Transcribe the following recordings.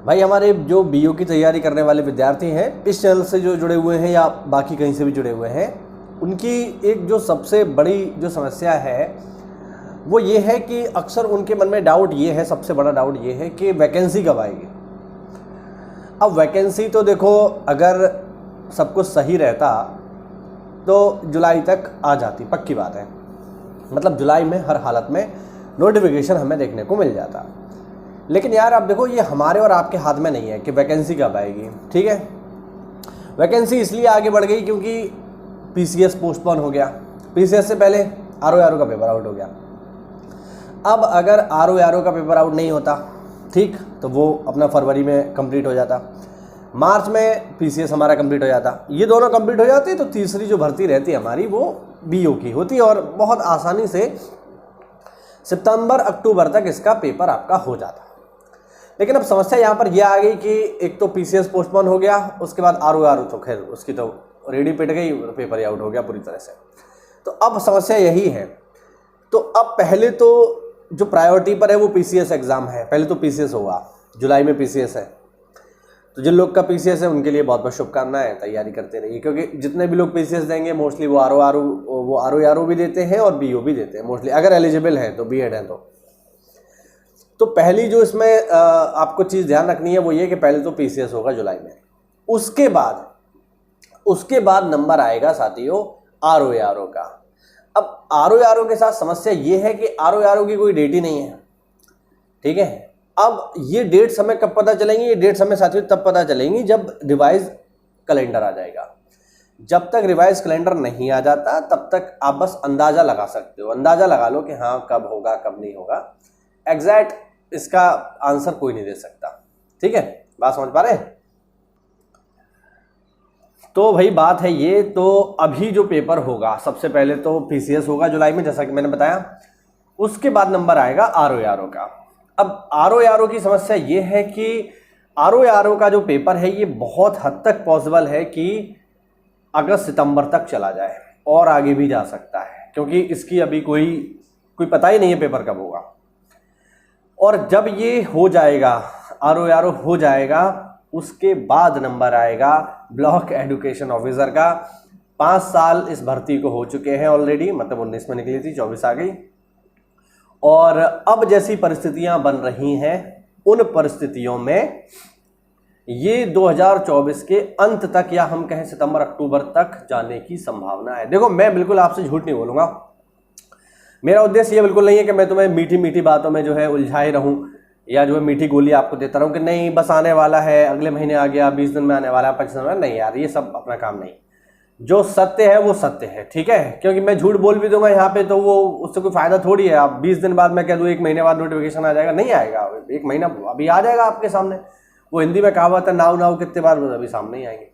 भाई हमारे जो बीओ की तैयारी करने वाले विद्यार्थी हैं, इस चैनल से जो जुड़े हुए हैं या बाकी कहीं से भी जुड़े हुए हैं, उनकी एक जो सबसे बड़ी जो समस्या है वो ये है कि अक्सर उनके मन में डाउट ये है, सबसे बड़ा डाउट ये है कि वैकेंसी कब आएगी। अब वैकेंसी तो देखो, अगर सब कुछ सही रहता तो जुलाई तक आ जाती, पक्की बात है। मतलब जुलाई में हर हालत में नोटिफिकेशन हमें देखने को मिल जाता। लेकिन यार अब देखो, ये हमारे और आपके हाथ में नहीं है कि वैकेंसी कब आएगी। ठीक है, वैकेंसी इसलिए आगे बढ़ गई क्योंकि पीसीएस पोस्टपोन हो गया। पीसीएस से पहले आरओ का पेपर आउट हो गया। अब अगर आरओ का पेपर आउट नहीं होता, ठीक, तो वो अपना फरवरी में कंप्लीट हो जाता, मार्च में पीसीएस हमारा कंप्लीट हो जाता। ये दोनों कंप्लीट हो जाते तो तीसरी जो भर्ती रहती हमारी वो बीओ की होती और बहुत आसानी से सितंबर अक्टूबर तक इसका पेपर आपका हो जाता। लेकिन अब समस्या यहाँ पर यह आ गई कि एक तो पीसीएस पोस्टपोन हो गया, उसके बाद आरओ तो खैर उसकी तो रेडी पिट गई, पेपर ही आउट हो गया पूरी तरह से। तो अब समस्या यही है। तो अब पहले तो जो प्रायोरिटी पर है वो पीसीएस एग्ज़ाम है। पहले तो पीसीएस होगा, जुलाई में पीसीएस है। तो जिन लोग का पीसीएस है उनके लिए बहुत बहुत शुभकामनाएं, तैयारी करते रहिए, क्योंकि जितने भी लोग पीसीएस देंगे मोस्टली वो आरओ भी देते हैं और बीओ भी देते हैं मोस्टली, अगर एलिजिबल है तो, बीएड है तो पहली जो इसमें आपको चीज़ ध्यान रखनी है वो ये कि पहले तो पीसीएस होगा जुलाई में। उसके बाद नंबर आएगा साथियों आरओ का। अब आरओ के साथ समस्या ये है कि आरओ की कोई डेट ही नहीं है। ठीक है, अब ये डेट समय कब पता चलेंगी? ये डेट समय साथियों तब पता चलेंगी जब रिवाइज कैलेंडर आ जाएगा। जब तक रिवाइज कैलेंडर नहीं आ जाता तब तक आप बस अंदाजा लगा सकते हो, अंदाजा लगा लो कि हाँ कब होगा कब नहीं होगा। एग्जैक्ट इसका आंसर कोई नहीं दे सकता। ठीक है, बात समझ पा रहे हैं? तो भाई बात है ये, तो अभी जो पेपर होगा सबसे पहले तो पीसीएस होगा जुलाई में, जैसा कि मैंने बताया। उसके बाद नंबर आएगा आरओ का। अब आरओ की समस्या ये है कि आरओ का जो पेपर है ये बहुत हद तक पॉसिबल है कि अगस्त सितंबर तक चला जाए और आगे भी जा सकता है, क्योंकि इसकी अभी कोई पता ही नहीं है पेपर कब होगा। और जब ये हो जाएगा, आरओ हो जाएगा, उसके बाद नंबर आएगा ब्लॉक एजुकेशन ऑफिसर का। 5 साल इस भर्ती को हो चुके हैं ऑलरेडी, मतलब 19 में निकली थी, 24 आ गई। और अब जैसी परिस्थितियां बन रही हैं, उन परिस्थितियों में ये 2024 के अंत तक या हम कहें सितंबर अक्टूबर तक जाने की संभावना है। देखो, मैं बिल्कुल आपसे झूठ नहीं बोलूँगा। मेरा उद्देश्य ये बिल्कुल नहीं है कि मैं तुम्हें मीठी मीठी बातों में जो है उलझाए रहूं या जो है मीठी गोली आपको देता रहूं कि नहीं बस आने वाला है, अगले महीने आ गया, 20 दिन में आने वाला है, 25 दिन में। नहीं यार, ये सब अपना काम नहीं। जो सत्य है वो सत्य है। ठीक है, क्योंकि मैं झूठ बोल भी दूंगा यहाँ पे तो वो उससे कोई फायदा थोड़ी है। आप 20 दिन बाद मैं कह दूँ 1 महीने बाद नोटिफिकेशन आ जाएगा, नहीं आएगा। 1 महीना अभी आ जाएगा आपके सामने। वो हिंदी में कहावत है, नाव कितने बार, अभी सामने ही आएंगे।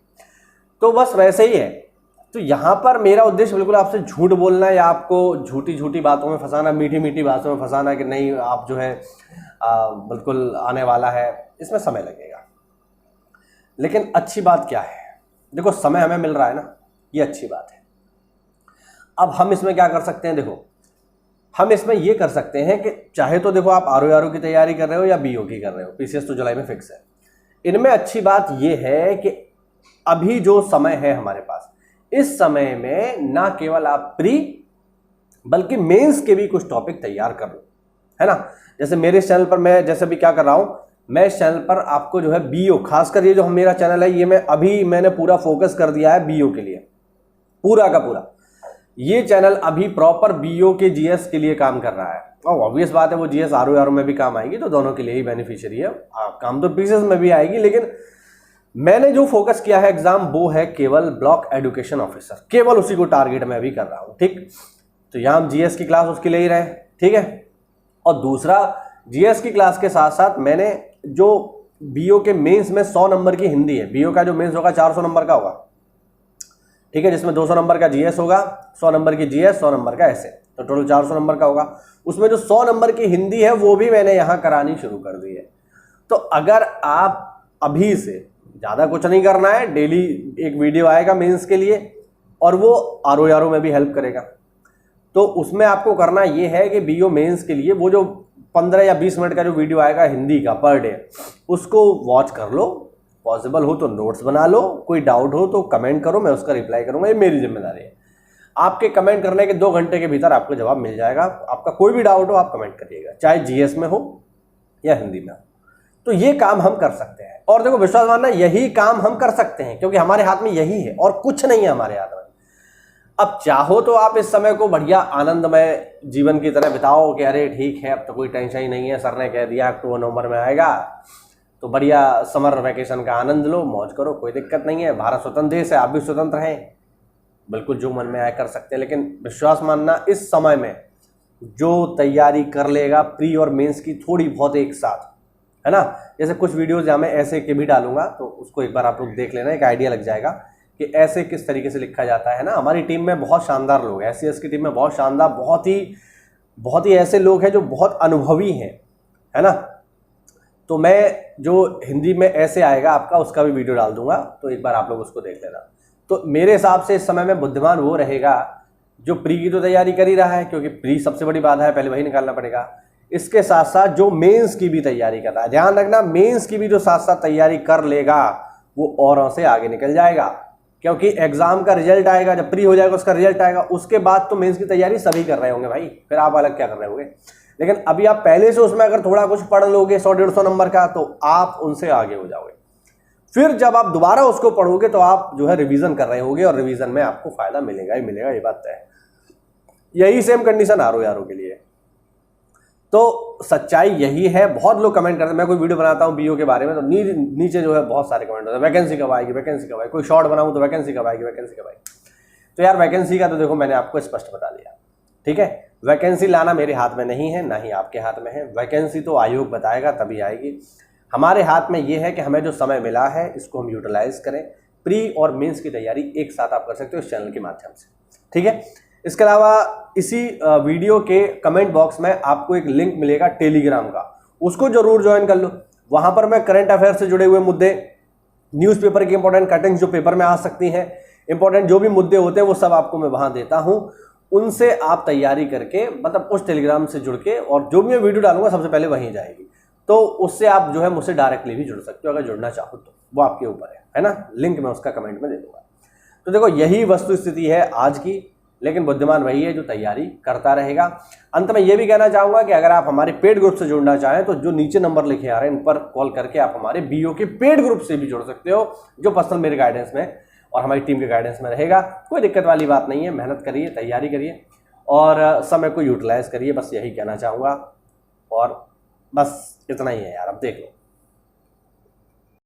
तो बस वैसे ही है। तो यहाँ पर मेरा उद्देश्य बिल्कुल आपसे झूठ बोलना या आपको झूठी बातों में फंसाना, मीठी मीठी बातों में फंसाना कि नहीं आप जो है बिल्कुल आने वाला है, इसमें समय लगेगा। लेकिन अच्छी बात क्या है, देखो समय हमें मिल रहा है ना, ये अच्छी बात है। अब हम इसमें क्या कर सकते हैं? देखो, हम इसमें ये कर सकते हैं कि चाहे तो देखो आप आरओ की तैयारी कर रहे हो या बीओ की कर रहे हो, पीसीएस तो जुलाई में फिक्स है। इनमें अच्छी बात ये है कि अभी जो समय है हमारे पास, इस समय में ना केवल आप प्री बल्कि मेंस के भी कुछ टॉपिक तैयार कर लो, है ना। जैसे मेरे चैनल पर मैं जैसे भी क्या कर रहा हूं, मैं इस चैनल पर आपको जो है बीओ, खासकर ये जो मेरा चैनल है, ये मैंने पूरा फोकस कर दिया है बीओ के लिए, पूरा का पूरा। ये चैनल अभी प्रॉपर बीओ के जीएस के लिए काम कर रहा है। और ऑब्वियस बात है वो जीएस आरओ में भी काम आएगी, तो दोनों के लिए ही बेनिफिशियरी है। काम तो पीसीएस में भी आएगी, लेकिन मैंने जो फोकस किया है एग्जाम वो है केवल ब्लॉक एजुकेशन ऑफिसर, केवल उसी को टारगेट में अभी कर रहा हूं। ठीक, तो यहां हम जीएस की क्लास उसके लिए ही रहे। ठीक है, और दूसरा जीएस की क्लास के साथ साथ मैंने जो बीओ के मेंस में 100 नंबर की हिंदी है, बीओ का जो मेंस होगा 400 नंबर का होगा। ठीक है, जिसमें 200 नंबर का जीएस होगा, 100 नंबर की जीएस, 100 नंबर का ऐसे, तो टोटल 400 नंबर का होगा। उसमें जो 100 नंबर की हिंदी है वो भी मैंने यहाँ करानी शुरू कर दी है। तो अगर आप अभी से, ज़्यादा कुछ नहीं करना है, डेली एक वीडियो आएगा मेंस के लिए और वो आरओ में भी हेल्प करेगा। तो उसमें आपको करना ये है कि बीओ मेंस के लिए वो जो 15 या 20 मिनट का जो वीडियो आएगा हिंदी का पर डे, उसको वॉच कर लो, पॉसिबल हो तो नोट्स बना लो, कोई डाउट हो तो कमेंट करो, मैं उसका रिप्लाई करूंगा, ये मेरी जिम्मेदारी है। आपके कमेंट करने के 2 घंटे के भीतर आपको जवाब मिल जाएगा। आपका कोई भी डाउट हो आप कमेंट करिएगा, चाहे जीएस में हो या हिंदी में हो। तो ये काम हम कर सकते हैं, और देखो विश्वास मानना, यही काम हम कर सकते हैं क्योंकि हमारे हाथ में यही है और कुछ नहीं है हमारे हाथ में। अब चाहो तो आप इस समय को बढ़िया आनंदमय जीवन की तरह बिताओ कि अरे ठीक है अब तो कोई टेंशन ही नहीं है, सर ने कह दिया अक्टूबर नवंबर में आएगा, तो बढ़िया समर वेकेशन का आनंद लो, मौज करो, कोई दिक्कत नहीं है। भारत स्वतंत्र देश है, आप भी स्वतंत्र हैं, बिल्कुल जो मन में आए कर सकते हैं। लेकिन विश्वास मानना, इस समय में जो तैयारी कर लेगा प्री और मेंस की थोड़ी बहुत एक साथ, है ना, जैसे कुछ वीडियोज जहाँ मैं ऐसे के भी डालूंगा तो उसको एक बार आप लोग देख लेना, एक आइडिया लग जाएगा कि ऐसे किस तरीके से लिखा जाता है ना। हमारी टीम में बहुत शानदार लोग हैं, SCS की टीम में बहुत शानदार, बहुत ही ऐसे लोग हैं जो बहुत अनुभवी हैं, है ना। तो मैं जो हिंदी में ऐसे आएगा आपका, उसका भी वीडियो डाल दूंगा, तो एक बार आप लोग उसको देख लेना। तो मेरे हिसाब से इस समय में बुद्धिमान वो रहेगा जो प्री की तो तैयारी कर ही रहा है, क्योंकि प्री सबसे बड़ी बाधा है, पहले वही निकालना पड़ेगा। इसके साथ साथ जो मेंस की भी तैयारी कर रहा है, ध्यान रखना, मेंस की भी जो साथ साथ तैयारी कर लेगा वो औरों से आगे निकल जाएगा, क्योंकि एग्जाम का रिजल्ट आएगा, जब प्री हो जाएगा उसका रिजल्ट आएगा, उसके बाद तो मेंस की तैयारी सभी कर रहे होंगे भाई, फिर आप अलग क्या कर रहे होंगे। लेकिन अभी आप पहले से उसमें अगर थोड़ा कुछ पढ़ लोगे 100-150 नंबर का, तो आप उनसे आगे हो जाओगे। फिर जब आप दोबारा उसको पढ़ोगे तो आप जो है रिवीजन कर रहे होगे, और रिवीजन में आपको फायदा मिलेगा ही मिलेगा, ये बात है। यही सेम कंडीशन आरओ के लिए। तो सच्चाई यही है। बहुत लोग कमेंट करते हैं, मैं कोई वीडियो बनाता हूँ बीओ के बारे में तो नीचे जो है बहुत सारे कमेंट होते हैं, वैकेंसी कब आएगी, वैकेंसी कब आएगी, कोई शॉर्ट बनाऊँ तो वैकेंसी कब आएगी, वैकेंसी कब आएगी। तो यार वैकेंसी का तो देखो मैंने आपको स्पष्ट बता दिया, ठीक है। वैकेंसी लाना मेरे हाथ में नहीं है, ना ही आपके हाथ में है। वैकेंसी तो आयोग बताएगा तभी आएगी। हमारे हाथ में ये है कि हमें जो समय मिला है इसको हम यूटिलाइज करें। प्री और मेंस की तैयारी एक साथ आप कर सकते हो इस चैनल के माध्यम से, ठीक है। इसके अलावा इसी वीडियो के कमेंट बॉक्स में आपको एक लिंक मिलेगा टेलीग्राम का, उसको जरूर ज्वाइन कर लो। वहां पर मैं करंट अफेयर से जुड़े हुए मुद्दे, न्यूज़पेपर की इंपॉर्टेंट कटिंग्स जो पेपर में आ सकती हैं, इंपॉर्टेंट जो भी मुद्दे होते हैं वो सब आपको मैं वहां देता हूं। उनसे आप तैयारी करके, मतलब उस टेलीग्राम से जुड़ के, और जो भी मैं वीडियो डालूंगा सबसे पहले वहीं जाएगी, तो उससे आप जो है मुझसे डायरेक्टली भी जुड़ सकते हो अगर जुड़ना चाहो तो, वो आपके ऊपर है ना। लिंक मैं उसका कमेंट में दे दूंगा। तो देखो यही वस्तु स्थिति है आज की, लेकिन बुद्धिमान वही है जो तैयारी करता रहेगा। अंत में ये भी कहना चाहूंगा कि अगर आप हमारे पेड ग्रुप से जुड़ना चाहें तो जो नीचे नंबर लिखे आ रहे हैं इन पर कॉल करके आप हमारे बीओ के पेड ग्रुप से भी जुड़ सकते हो, जो पर्सनल मेरे गाइडेंस में और हमारी टीम के गाइडेंस में रहेगा। कोई दिक्कत वाली बात नहीं है, मेहनत करिए, तैयारी करिए और समय को यूटिलाइज करिए, बस यही कहना चाहूँगा। और बस इतना ही है यार, अब देख लो।